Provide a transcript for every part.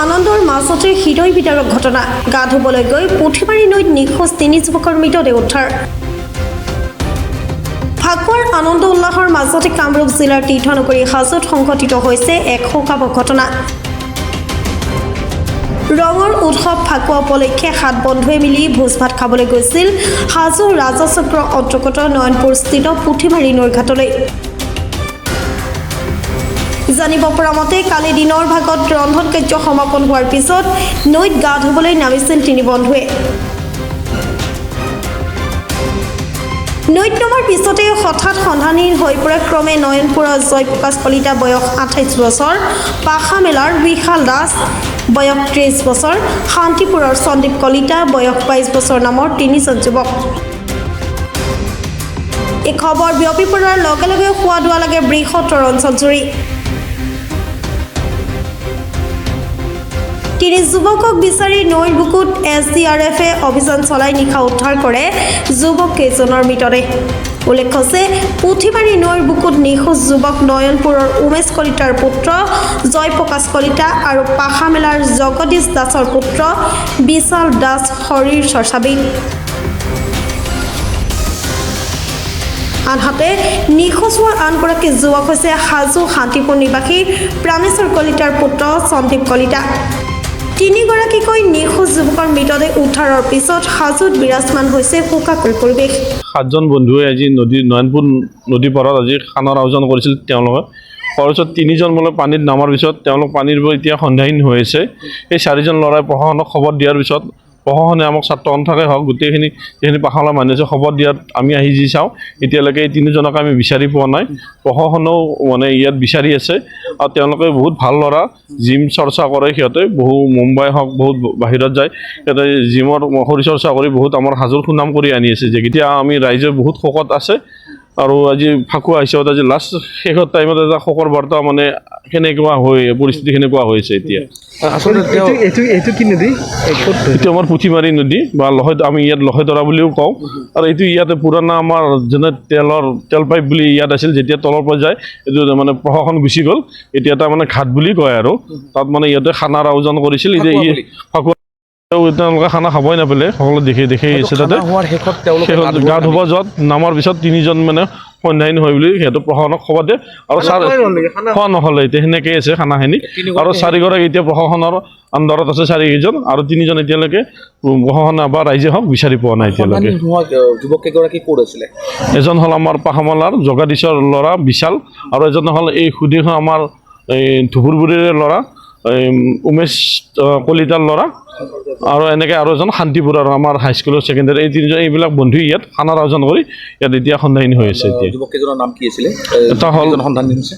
আনন্দৰ মাজতে হৃদয় বিদাৰক ঘটনা গা ধুবলৈ গৈ পুথিমাৰী নৈত নিখোজ 3 যুৱকৰ মৃতদেহ উদ্ধাৰ ফাকুৱাৰ আনন্দ উল্লাহৰ মাজতে কামৰূপ জিলাৰ তীৰ্থনগৰী হাজোত সংঘটিত হৈছে এক শোকাবহ ঘটনা ৰঙৰ উৎসৱ ফাকুৱা উপলক্ষে 7 বন্ধুৱে মিলি ভোজ ভাত খাবলৈ গৈছিল হাজো ৰাজচক্ৰ অন্তৰ্গত নয়নপুৰস্থিত পুথিমাৰী নৈৰ ঘাটলৈ জানিব পৰা মতে কালি দিনৰ ভাগত ৰন্ধন কাৰ্য সমাপন হোৱাৰ পিছত নৈত গা ধুবলৈ নামিছিল 3 বন্ধুৱে নৈত নমাৰ পিছতে হঠাৎ সন্ধানহীন হৈ পৰে ক্ৰমে নয়নপুৰৰ জয়প্ৰকাশ কলিতা বয়স 28 বছৰ পাখামেলাৰ বিশাল দাস বয়স 30 বছৰ শান্তিপুৰৰ সন্দীপ কলিতা বয়স 22 বছৰ নামৰ 3জন যুৱক এই খবৰ বিয়পি পৰাৰ লগে লগে খোৱা দোৱা লাগে বৃহত্তৰ অঞ্চলজুৰি 3 যুৱকক বিচাৰি নৈৰ বুকুত SDRFে অভিযান চলাই নিশা উদ্ধাৰ কৰে যুৱক কেইজনৰ মৃতদেহ উল্লেখ্য যে পুথিমাৰী নৈৰ বুকুত নিখোজ যুৱক নয়নপুৰৰ উমেশ কলিতাৰ পুত্ৰ জয়প্ৰকাশ কলিতা আৰু পাখামেলাৰ জগদীশ দাসৰ পুত্ৰ বিশাল দাস শৰীৰ চৰ্চাবিদ আনহাতে নিখোজ হোৱা আনগৰাকী যুৱক হৈছে হাজো শান্তিপুৰ নিবাসী প্ৰাণেশ্বৰ কলিতাৰ পুত্ৰ সন্দীপ কলিতা 3 গৰাকীকৈ নিখোজ যুৱকৰ মৃতদেহ উদ্ধাৰৰ পিছত হাজোত বিৰাজমান হৈছে শোকাকুল পৰিৱেশ 7জন বন্ধুৱে আজি নয়নপুৰ নদী পাৰত আজি খানাৰ আয়োজন কৰিছিল তেওঁলোকে খৰচত 3জন মানে পানীত নামাৰ পিছত তেওঁলোক পানীৰ এতিয়া সন্ধানহীন হৈ আছে এই 4জন ল'ৰাই প্ৰশাসনক খবৰ দিয়াৰ পিছত প্ৰশাসনে আমাক ছাত্ৰ সন্থাকে হওক গোটেইখিনি পাখালা মানুহ আছে খবৰ দিয়াত আমি আহি যি চাওঁ এতিয়ালৈকে এই 3জনক আমি বিচাৰি পোৱা নাই প্ৰশাসনেও মানে ইয়াত বিচাৰি আছে আৰু তেওঁলোকে বহুত ভাল ল'ৰা জিম চৰ্চা কৰে সিহঁতে বহু মুম্বাই হওক বহুত বাহিৰত যায় সিহঁতে জিমৰ শৰীৰ চৰ্চা কৰি বহুত আমাৰ হাজোৰ সুনাম কৰি আনি আছে যে এতিয়া আমি ৰাইজে বহুত শোকত আছে আৰু আজি ফাকুৱা হিচাপত আজি লাষ্ট শেষৰ টাইমত এটা শোকৰ বাৰ্তা মানে কেনেকুৱা হৈ পৰিস্থিতি কেনেকুৱা হৈছে এতিয়া এইটো কি নদী এইটো আমাৰ পুথিমাৰী নদী বা আমি ইয়াত লহৈতৰা বুলিও কওঁ আৰু এইটো ইয়াতে পুৰণা আমাৰ যেনে তেল পাইপ বুলি ইয়াত আছিল যেতিয়া তলৰ পৰা যায় এইটো মানে প্ৰশাসন গুচি গ'ল এতিয়া এটা মানে ঘাট বুলি কয় আৰু তাত মানে ইয়াতে খানাৰ আয়োজন কৰিছিল এতিয়া ফাকুৱা তেওঁলোকে খানা খাবই নাপালে সকলো দেখি আহিছে তাতে গা ধুব যোৱাত নামাৰ পিছত 3জন মানে সন্ধানহীন হয় বুলি সিহঁতে প্ৰশাসনক খবৰ দিয়ে আৰু খোৱা নহ'লে এতিয়া সেনেকৈ আছে খানাখিনি আৰু 4গৰাকী এতিয়া প্ৰশাসনৰ আণ্ডাৰত আছে 4কেইজন আৰু 3জন এতিয়ালৈকে প্ৰশাসনে বা ৰাইজে হওক বিচাৰি পোৱা নাই এতিয়ালৈকে যুৱককেইগৰাকী ক'ত আছিলে এজন হ'ল আমাৰ পাখামালাৰ জগাদীশৰ ল'ৰা বিশাল আৰু এজন হ'ল এই সুদীখন আমাৰ এই ধুবুৰবুৰীৰে ল'ৰা উমেশ কলিতাৰ ল'ৰা আৰু এনেকৈ আৰু এজন শান্তিপুৰৰ আমাৰ হাইস্কুলৰ ছেকেণ্ডেৰী এই 3জন এইবিলাক বন্ধু ইয়াত খানাৰ আয়োজন কৰি ইয়াত এতিয়া সন্ধানহীন হৈ আছে এতিয়া যুৱককেইজনৰ নাম কি আছিলে এটা হ'ল সন্ধানহীন হৈছে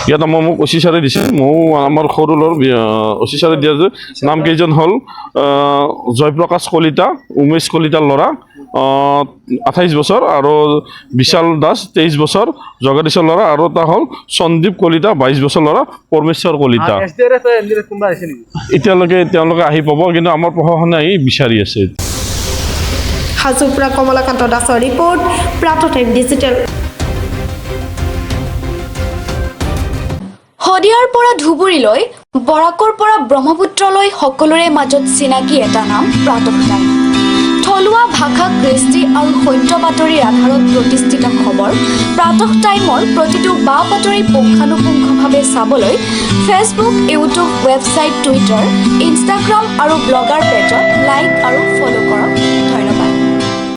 ইয়াত মোক অচিচাৰে দিছে ময়ো আমাৰ সৰু ল'ৰ অচিচাৰে দিয়া যে নাম কেইজন হ'ল জয়প্ৰকাশ কলিতা উমেশ কলিতাৰ ল'ৰা 28 বছৰ আৰু বিশাল দাস 23 বছৰ জগদীশৰ ল'ৰা আৰু এটা হ'ল সন্দীপ কলিতা 22 বছৰ ল'ৰা পৰমেশ্বৰ কলিতা এতিয়ালৈকে তেওঁলোকে আহি পাব কিন্তু আমাৰ প্ৰশাসনে আহি বিচাৰি আছে হাজোৰ পৰা কমলাকান্ত দাসৰ ৰিপৰ্ট প্ৰাতঃ টাইম ডিজিটেল শদিয়াৰ পৰা ধুবুৰীলৈ বৰাকৰ পৰা ব্ৰহ্মপুত্ৰলৈ সকলোৰে মাজত চিনাকি এটা নাম প্ৰাতঃ টাইম থলুৱা ভাষা কৃষ্টি আৰু সত্য বাতৰিৰ আধাৰত প্ৰতিষ্ঠিত খবৰ প্ৰাতঃ টাইমৰ প্ৰতিটো বা বাতৰি পুংখানুপুংখভাৱে চাবলৈ Facebook YouTube website Twitter Instagram আৰু ব্লগাৰ পেজত লাইক আৰু ফ'ল' কৰা